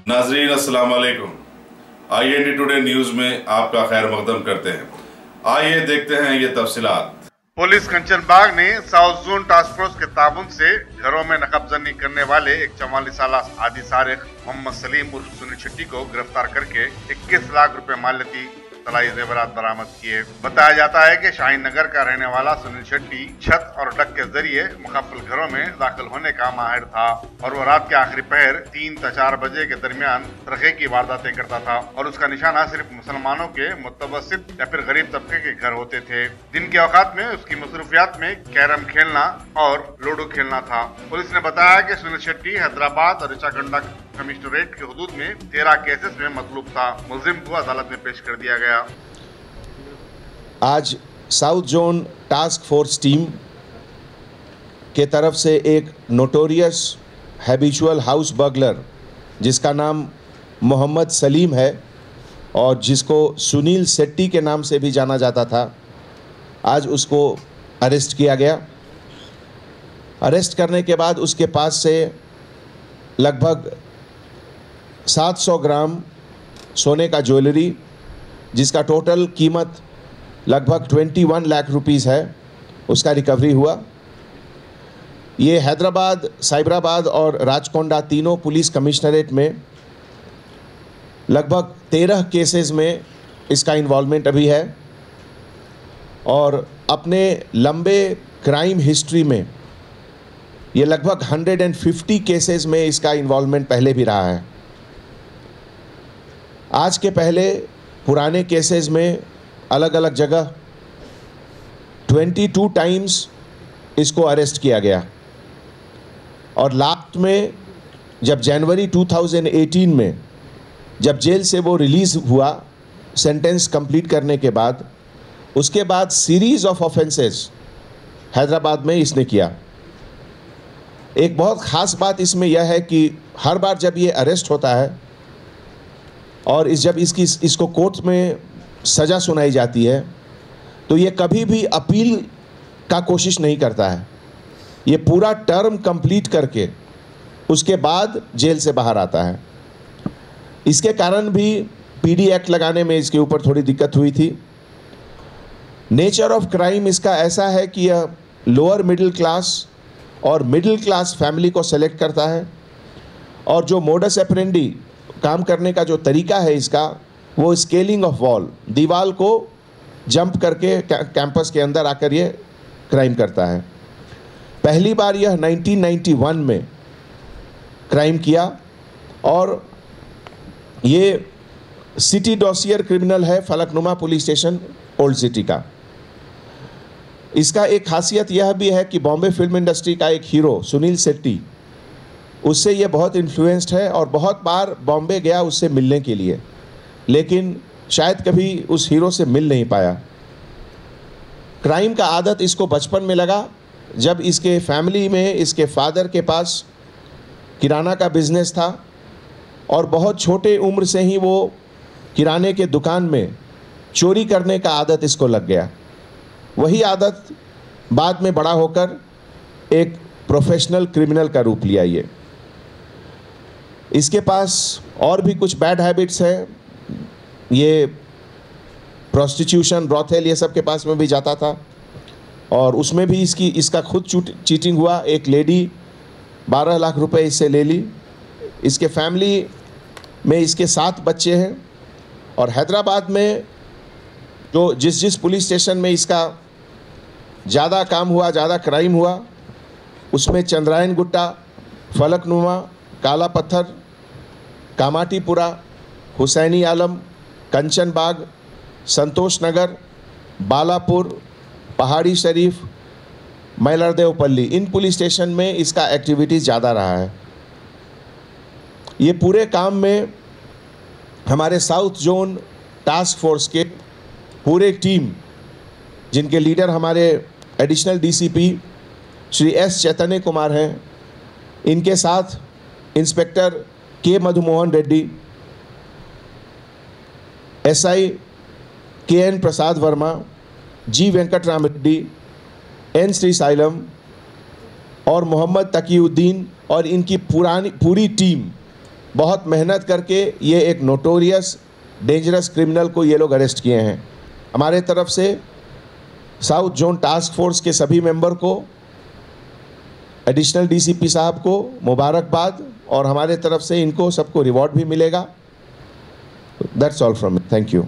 नाजरीन अस्सलाम वालेकुम। IND टुडे न्यूज में आपका खैर मकदम करते हैं। आइए देखते हैं ये तफसीलात। पुलिस कंचन बाग ने साउथ जोन टास्क फोर्स के ताबन से घरों में नकबजनी करने वाले एक 44 साल आदि सारिक मोहम्मद सलीम उर्फ सुनील शेट्टी को गिरफ्तार करके 21 लाख रुपए माल्यती तलाई जेवरात बरामद किए। बताया जाता है कि शाहीन नगर का रहने वाला सुनील शेट्टी छत और डक के जरिए मुकफ्फल घरों में दाखिल होने का माहिर था और वो रात के आखिरी पहर 3 से 4 बजे के दरमियान तरक्की की वारदातें करता था और उसका निशाना सिर्फ मुसलमानों के मुतवस्सित या फिर गरीब तबके के घर होते थे। दिन के औकात में उसकी मसरूफियात में कैरम खेलना और लूडो खेलना था। पुलिस ने बताया कि सुनील शेट्टी हैदराबाद और रिचागंडा कमिश्नरेट के हुदूद में 13 केसेस में मतलूब था। मुलजिम को अदालत में पेश कर दिया गया। आज south zone task force team के तरफ से एक नोटोरियस हैबिचुअल हाउस बर्गलर जिसका नाम मोहम्मद सलीम है और जिसको सुनील शेट्टी के नाम से भी जाना जाता था, आज उसको अरेस्ट किया गया। अरेस्ट करने के बाद उसके पास से लगभग 700 ग्राम सोने का ज्वेलरी जिसका टोटल कीमत लगभग 21 लाख रुपीस है, उसका रिकवरी हुआ। ये हैदराबाद, साइबराबाद और राचकोंडा तीनों पुलिस कमिश्नरेट में लगभग 13 केसेस में इसका इन्वॉल्वमेंट अभी है और अपने लंबे क्राइम हिस्ट्री में ये लगभग 150 केसेस में इसका इन्वॉल्वमेंट पहले भी रहा है। आज के पहले पुराने केसेस में अलग अलग जगह 22 टाइम्स इसको अरेस्ट किया गया और लास्ट में जब जनवरी 2018 में जब जेल से वो रिलीज़ हुआ सेंटेंस कंप्लीट करने के बाद, उसके बाद सीरीज़ ऑफ ऑफेंसेस हैदराबाद में इसने किया। एक बहुत ख़ास बात इसमें यह है कि हर बार जब ये अरेस्ट होता है और जब इसको कोर्ट में सज़ा सुनाई जाती है तो ये कभी भी अपील का कोशिश नहीं करता है। ये पूरा टर्म कंप्लीट करके उसके बाद जेल से बाहर आता है। इसके कारण भी PD एक्ट लगाने में इसके ऊपर थोड़ी दिक्कत हुई थी। नेचर ऑफ क्राइम इसका ऐसा है कि यह लोअर मिडिल क्लास और मिडिल क्लास फैमिली को सेलेक्ट करता है और जो मोडस ऑपरेंडी काम करने का जो तरीका है इसका, वो स्केलिंग ऑफ वॉल, दीवार को जंप करके कैंपस के अंदर आकर ये क्राइम करता है। पहली बार यह 1991 में क्राइम किया और ये सिटी डॉसियर क्रिमिनल है, Falaknuma police station old city का। इसका एक खासियत यह भी है कि बॉम्बे फिल्म इंडस्ट्री का एक हीरो सुनील शेट्टी, उससे ये बहुत इन्फ्लुएंस्ड है और बहुत बार बॉम्बे गया उससे मिलने के लिए, लेकिन शायद कभी उस हीरो से मिल नहीं पाया। क्राइम का आदत इसको बचपन में लगा जब इसके फैमिली में इसके फादर के पास किराना का बिजनेस था और बहुत छोटे उम्र से ही वो किराने के दुकान में चोरी करने का आदत इसको लग गया। वही आदत बाद में बड़ा होकर एक प्रोफेशनल क्रिमिनल का रूप लिया। इसके पास और भी कुछ बैड हैबिट्स हैं। ये प्रोस्टिट्यूशन, ब्रॉथेल, ये सब के पास में भी जाता था और उसमें भी इसका खुद चीटिंग हुआ। एक लेडी 12 लाख रुपए इससे ले ली। इसके फैमिली में इसके 7 बच्चे हैं और हैदराबाद में जो जिस पुलिस स्टेशन में इसका ज़्यादा काम हुआ, ज़्यादा क्राइम हुआ, उसमें चंद्रायन गुट्टा, फलकनुमा, काला पत्थर, कामाटीपुरा, हुसैनी आलम, कंचन बाग, संतोष नगर, बालापुर, पहाड़ी शरीफ, मैलरदेवपल्ली, इन पुलिस स्टेशन में इसका एक्टिविटीज़ ज़्यादा रहा है। ये पूरे काम में हमारे साउथ जोन टास्क फोर्स के पूरे टीम, जिनके लीडर हमारे एडिशनल DCP श्री S चैतन्य कुमार हैं, इनके साथ inspector K Madhumohan Reddy, SI KN प्रसाद वर्मा, G वेंकटराम रेड्डी, N श्रीसाइलम और मोहम्मद तकीउद्दीन और इनकी पूरी टीम बहुत मेहनत करके ये एक नोटोरियस डेंजरस क्रिमिनल को ये लोग अरेस्ट किए हैं। हमारे तरफ से साउथ जोन टास्क फोर्स के सभी मेंबर को, एडिशनल डीसीपी साहब को मुबारकबाद, और हमारे तरफ से इनको सबको रिवॉर्ड भी मिलेगा। That's all from me. Thank you.